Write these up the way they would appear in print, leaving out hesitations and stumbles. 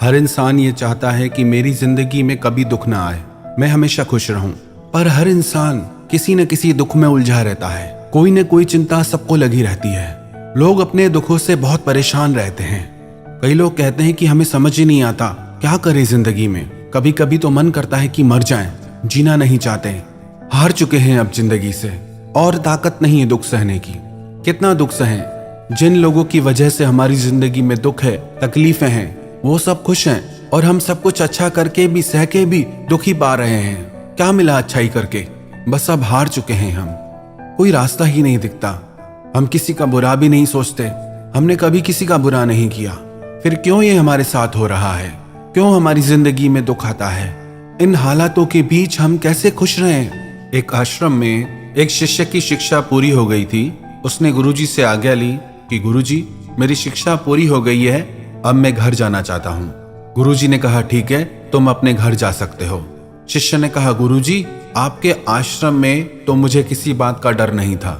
हर इंसान ये चाहता है कि मेरी जिंदगी में कभी दुख ना आए, मैं हमेशा खुश रहूं। पर हर इंसान किसी न किसी दुख में उलझा रहता है। कोई न कोई चिंता सबको लगी रहती है। लोग अपने दुखों से बहुत परेशान रहते हैं। कई लोग कहते हैं कि हमें समझ ही नहीं आता क्या करें जिंदगी में। कभी कभी तो मन करता है कि मर जाएं, जीना नहीं चाहते। हार चुके हैं अब जिंदगी से और ताकत नहीं है दुख सहने की। कितना दुख सहें। जिन लोगों की वजह से हमारी जिंदगी में दुख है, तकलीफें हैं, वो सब खुश हैं और हम सब कुछ अच्छा करके भी सह के भी दुखी पा रहे हैं। क्या मिला अच्छाई करके? बस अब हार चुके हैं हम। कोई रास्ता ही नहीं दिखता। हम किसी का बुरा भी नहीं सोचते। हमने कभी किसी का बुरा नहीं किया, फिर क्यों ये हमारे साथ हो रहा है? क्यों हमारी जिंदगी में दुख आता है? इन हालातों के बीच हम कैसे खुश रहें? एक आश्रम में एक शिष्य की शिक्षा पूरी हो गई थी। उसने गुरुजी से आज्ञा ली कि गुरुजी, मेरी शिक्षा पूरी हो गई है, अब मैं घर जाना चाहता हूँ। गुरुजी ने कहा ठीक है, तुम अपने घर जा सकते हो। शिष्य ने कहा गुरुजी, आपके आश्रम में तो मुझे किसी बात का डर नहीं था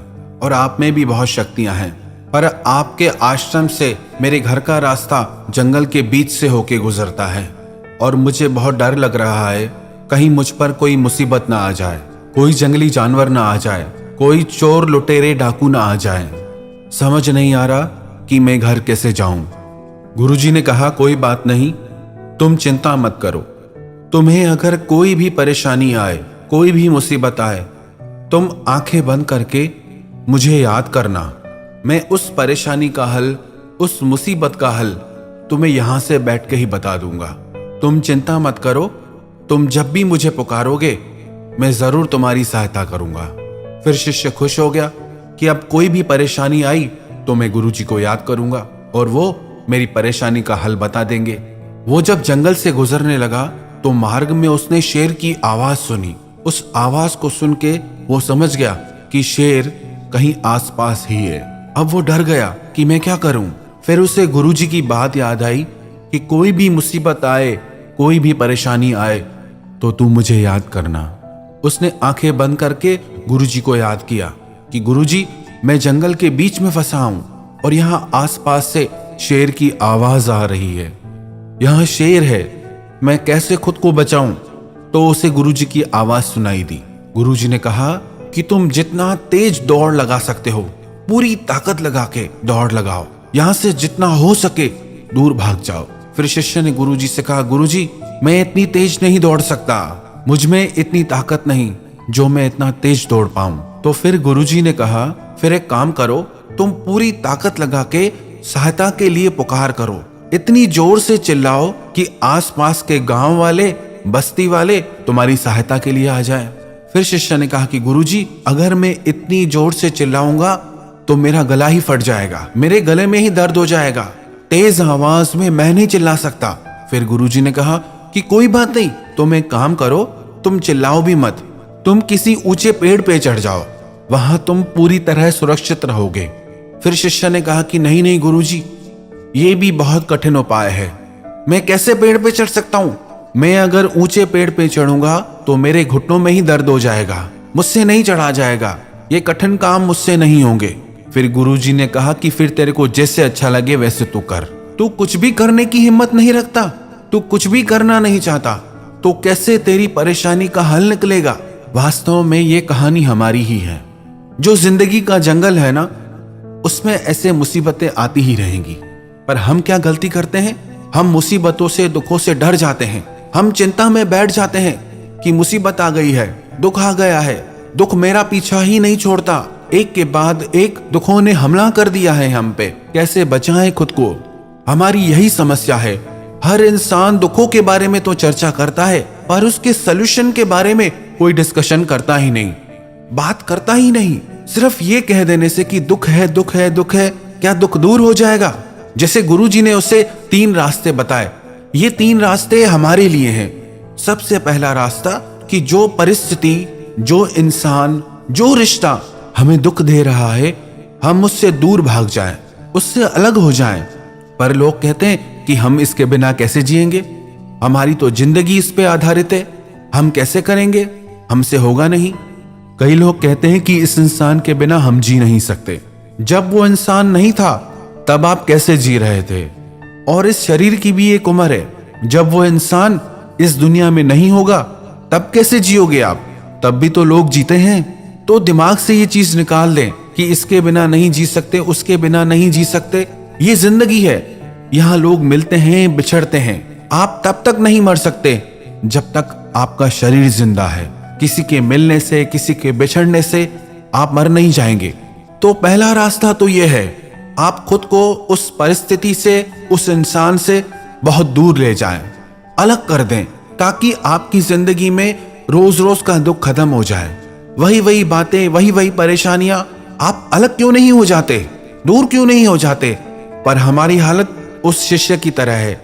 और आप में भी बहुत शक्तियां हैं, पर आपके आश्रम से मेरे घर का रास्ता जंगल के बीच से होके गुजरता है और मुझे बहुत डर लग रहा है कहीं मुझ पर कोई मुसीबत ना आ जाए, कोई जंगली जानवर ना आ जाए, कोई चोर लुटेरे डाकू ना आ जाए। समझ नहीं आ रहा कि मैं घर कैसे जाऊं। गुरुजी ने कहा कोई बात नहीं, तुम चिंता मत करो। तुम्हें अगर कोई भी परेशानी आए, कोई भी मुसीबत आए, तुम आंखें बंद करके मुझे याद करना। मैं उस परेशानी का हल, उस मुसीबत का हल तुम्हें यहां से बैठ के ही बता दूंगा। तुम चिंता मत करो। तुम जब भी मुझे पुकारोगे मैं जरूर तुम्हारी सहायता करूंगा। फिर शिष्य खुश हो गया कि अब कोई भी परेशानी आई तो मैं गुरुजी को याद करूंगा और वो मेरी परेशानी का हल बता देंगे। वो जब जंगल से गुजरने लगा तो मार्ग में उसने शेर की आवाज सुनी। उस आवाज को सुन के वो समझ गया कि शेर कहीं आसपास ही है। अब वो डर गया कि मैं क्या करूं। फिर उसे गुरुजी की बात याद आई कि कोई भी मुसीबत आए, कोई भी परेशानी आए तो तू मुझे याद करना। उसने आंखें बंद करके गुरुजी को याद किया कि गुरुजी, मैं जंगल के बीच में फंसा हूं और यहाँ आसपास से शेर की आवाज आ रही है। यहाँ शेर है, मैं कैसे खुद को बचाऊं? तो उसे गुरुजी की आवाज सुनाई दी। गुरुजी ने कहा कि तुम जितना तेज दौड़ लगा सकते हो, पूरी ताकत लगा के दौड़ लगाओ। यहाँ से जितना हो सके दूर भाग जाओ। फिर शिष्य ने गुरुजी से कहा गुरुजी, मैं इतनी तेज नहीं दौड़ सकता, मुझ में इतनी ताकत नहीं जो मैं इतना तेज दौड़ पाऊं। तो फिर गुरुजी ने कहा फिर एक काम करो, तुम पूरी ताकत लगा के सहायता के लिए पुकार करो। इतनी जोर से चिल्लाओ कि आसपास के गांव वाले, बस्ती वाले तुम्हारी सहायता के लिए आ जाए। फिर शिष्य ने कहा कि गुरुजी, अगर मैं इतनी जोर से चिल्लाऊंगा तो मेरा गला ही फट जाएगा, मेरे गले में ही दर्द हो जाएगा, तेज आवाज में मैं नहीं चिल्ला सकता। फिर गुरुजी ने कहा कि कोई बात नहीं, तुम एक काम करो, तुम चिल्लाओ भी मत, तुम किसी ऊंचे पेड़ पे चढ़ जाओ, वहां तुम पूरी तरह सुरक्षित रहोगे। फिर शिष्य ने कहा कि नहीं नहीं गुरुजी, ये भी बहुत कठिन उपाय है, मैं कैसे पेड़ पे चढ़ सकता हूँ? मैं अगर ऊंचे पेड़ पे चढ़ूंगा तो मेरे घुटनों में ही दर्द हो जाएगा, मुझसे नहीं चढ़ा जाएगा, ये कठिन काम मुझसे नहीं होंगे। फिर गुरुजी ने कहा कि फिर तेरे को जैसे अच्छा लगे वैसे तू कर। तू कुछ भी करने की हिम्मत नहीं रखता, तू कुछ भी करना नहीं चाहता, तो कैसे तेरी परेशानी का हल निकलेगा? वास्तव में ये कहानी हमारी ही है। जो जिंदगी का जंगल है ना, उसमें ऐसे मुसीबतें आती ही रहेंगी। पर हम क्या गलती करते हैं? हम मुसीबतों से, दुखों से डर जाते हैं। हम चिंता में बैठ जाते हैं कि मुसीबत आ गई है, दुख आ गया है, दुख मेरा पीछा ही नहीं छोड़ता, एक के बाद एक दुखों ने हमला कर दिया है हम पे, कैसे बचाएं खुद को? हमारी यही समस्या है। हर इंसान दुखों के बारे में तो चर्चा करता है पर उसके सॉल्यूशन के बारे में कोई डिस्कशन करता ही नहीं, बात करता ही नहीं। सिर्फ ये कह देने से कि दुख है, दुख है, दुख है, क्या दुख दूर हो जाएगा? जैसे गुरुजी ने उसे 3 रास्ते बताए, ये 3 रास्ते हमारे लिए हैं। सबसे पहला रास्ता कि जो परिस्थिति, जो इंसान, जो रिश्ता हमें दुख दे रहा है, हम उससे दूर भाग जाएं, उससे अलग हो जाएं। पर लोग कहते हैं कि हम इसके बिना कैसे जिएंगे, हमारी तो जिंदगी इस पे आधारित है, हम कैसे करेंगे, हमसे होगा नहीं। कई लोग कहते हैं कि इस इंसान के बिना हम जी नहीं सकते। जब वो इंसान नहीं था तब आप कैसे जी रहे थे? और इस शरीर की भी एक उम्र है, जब वो इंसान इस दुनिया में नहीं होगा तब कैसे जियोगे आप? तब भी तो लोग जीते हैं। तो दिमाग से ये चीज निकाल दें कि इसके बिना नहीं जी सकते, उसके बिना नहीं जी सकते। ये जिंदगी है, यहाँ लोग मिलते हैं, बिछड़ते हैं। आप तब तक नहीं मर सकते जब तक आपका शरीर जिंदा है। किसी के मिलने से, किसी के बिछड़ने से आप मर नहीं जाएंगे। तो पहला रास्ता तो यह है, आप खुद को उस परिस्थिति से, उस इंसान से बहुत दूर ले जाएं, अलग कर दें, ताकि आपकी जिंदगी में रोज रोज का दुख खत्म हो जाए। वही वही बातें, वही वही परेशानियां, आप अलग क्यों नहीं हो जाते, दूर क्यों नहीं हो जाते? पर हमारी हालत उस शिष्य की तरह है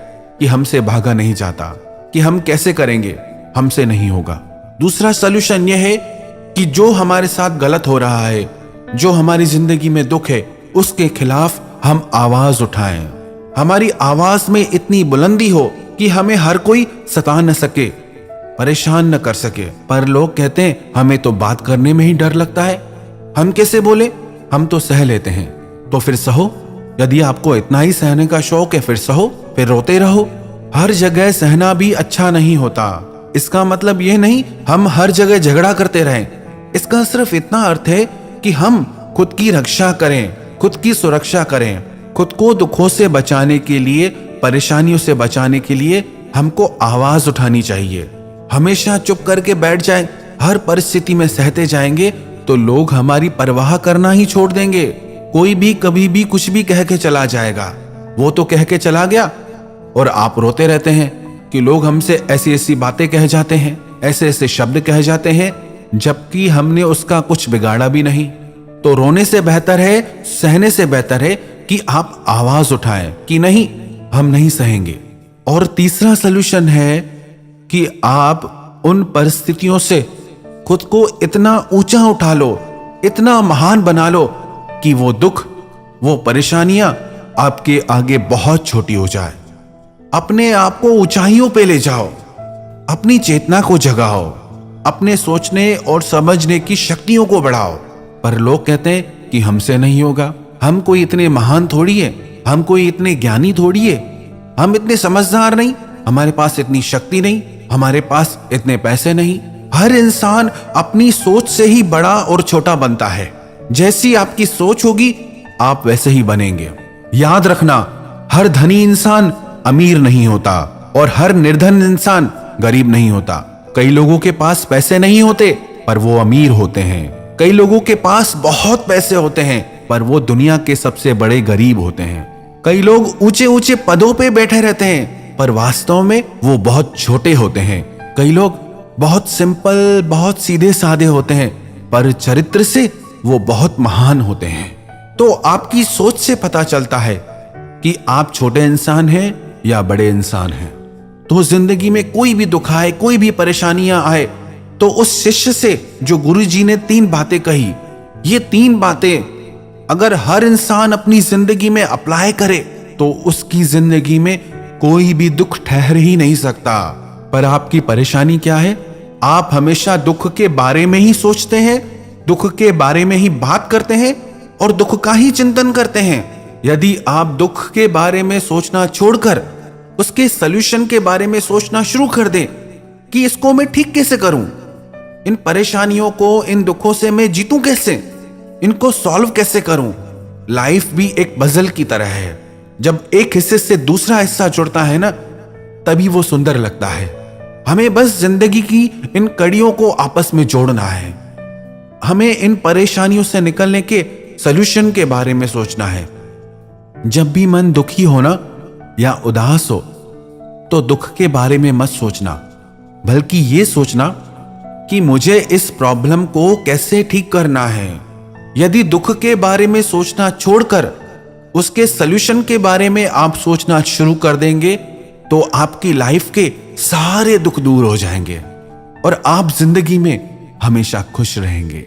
कि हमसे भागा नहीं जाता, कि हम कैसे करेंगे, हमसे नहीं होगा। दूसरा सलूशन यह है कि जो हमारे साथ गलत हो रहा है, जो हमारी जिंदगी में दुख है, उसके खिलाफ हम आवाज उठाएं। हमारी आवाज में इतनी बुलंदी हो कि हमें हर कोई सता न सके, परेशान न कर सके। पर लोग कहते हैं हमें तो बात करने में ही डर लगता है, हम कैसे बोले, हम तो सह लेते हैं। तो फिर सहो, यदि आपको इतना ही सहने का शौक है फिर सहो, फिर रोते रहो। हर जगह सहना भी अच्छा नहीं होता। इसका मतलब यह नहीं हम हर जगह झगड़ा करते रहें। इसका सिर्फ इतना अर्थ है कि हम खुद की रक्षा करें, खुद की सुरक्षा करें। खुद को दुखों से बचाने के लिए, परेशानियों से बचाने के लिए हमको आवाज उठानी चाहिए। हमेशा चुप करके बैठ जाएं, हर परिस्थिति में सहते जाएंगे तो लोग हमारी परवाह करना ही छोड़ देंगे। कोई भी कभी भी कुछ भी कह के चला जाएगा, वो तो कह के चला गया, और आप रोते रहते हैं कि लोग हमसे ऐसी ऐसी बातें कह जाते हैं, ऐसे ऐसे शब्द कह जाते हैं, जबकि हमने उसका कुछ बिगाड़ा भी नहीं। तो रोने से बेहतर है, सहने से बेहतर है कि आप आवाज उठाएं कि नहीं, हम नहीं सहेंगे। और तीसरा सलूशन है कि आप उन परिस्थितियों से खुद को इतना ऊंचा उठा लो, इतना महान बना लो कि वो दुख, वो परेशानियां आपके आगे बहुत छोटी हो जाए। अपने आप को ऊंचाइयों पे ले जाओ, अपनी चेतना को जगाओ, अपने सोचने और समझने की शक्तियों को बढ़ाओ। पर लोग कहते हैं कि हमसे नहीं होगा, हम कोई इतने महान थोड़ी है, हम कोई इतने ज्ञानी थोड़ी है, हम इतने समझदार नहीं, हमारे पास इतनी शक्ति नहीं, हमारे पास इतने पैसे नहीं। हर इंसान अपनी सोच से ही बड़ा और छोटा बनता है। जैसी आपकी सोच होगी आप वैसे ही बनेंगे। याद रखना, हर धनी इंसान अमीर नहीं होता और हर निर्धन इंसान गरीब नहीं होता। कई लोगों के पास पैसे नहीं होते पर वो अमीर होते हैं। कई लोगों के पास बहुत पैसे होते हैं पर वो दुनिया के सबसे बड़े गरीब होते हैं। कई लोग ऊंचे ऊंचे पदों पे बैठे रहते हैं पर वास्तव में वो बहुत छोटे होते हैं। कई लोग बहुत सिंपल, बहुत सीधे साधे होते हैं पर चरित्र से वो बहुत महान होते हैं। तो आपकी सोच से पता चलता है कि आप छोटे इंसान हैं या बड़े इंसान हैं। तो जिंदगी में कोई भी दुख आए, कोई भी परेशानियां आए, तो उस शिष्य से जो गुरुजी ने 3 बातें कही, ये 3 बातें अगर हर इंसान अपनी जिंदगी में अप्लाई करे तो उसकी जिंदगी में कोई भी दुख ठहर ही नहीं सकता। पर आपकी परेशानी क्या है? आप हमेशा दुख के बारे में ही सोचते हैं, दुख के बारे में ही बात करते हैं और दुख का ही चिंतन करते हैं। यदि आप दुख के बारे में सोचना छोड़कर उसके सलूशन के बारे में सोचना शुरू कर दें कि इसको मैं ठीक कैसे करूं, इन परेशानियों को, इन दुखों से मैं जीतूं कैसे, इनको सॉल्व कैसे करूं। लाइफ भी एक पजल की तरह है, जब एक हिस्से से दूसरा हिस्सा जुड़ता है ना, तभी वो सुंदर लगता है। हमें बस जिंदगी की इन कड़ियों को आपस में जोड़ना है। हमें इन परेशानियों से निकलने के सलूशन के बारे में सोचना है। जब भी मन दुखी हो ना या उदास हो तो दुख के बारे में मत सोचना, बल्कि ये सोचना कि मुझे इस प्रॉब्लम को कैसे ठीक करना है। यदि दुख के बारे में सोचना छोड़कर उसके सलूशन के बारे में आप सोचना शुरू कर देंगे तो आपकी लाइफ के सारे दुख दूर हो जाएंगे और आप जिंदगी में हमेशा खुश रहेंगे।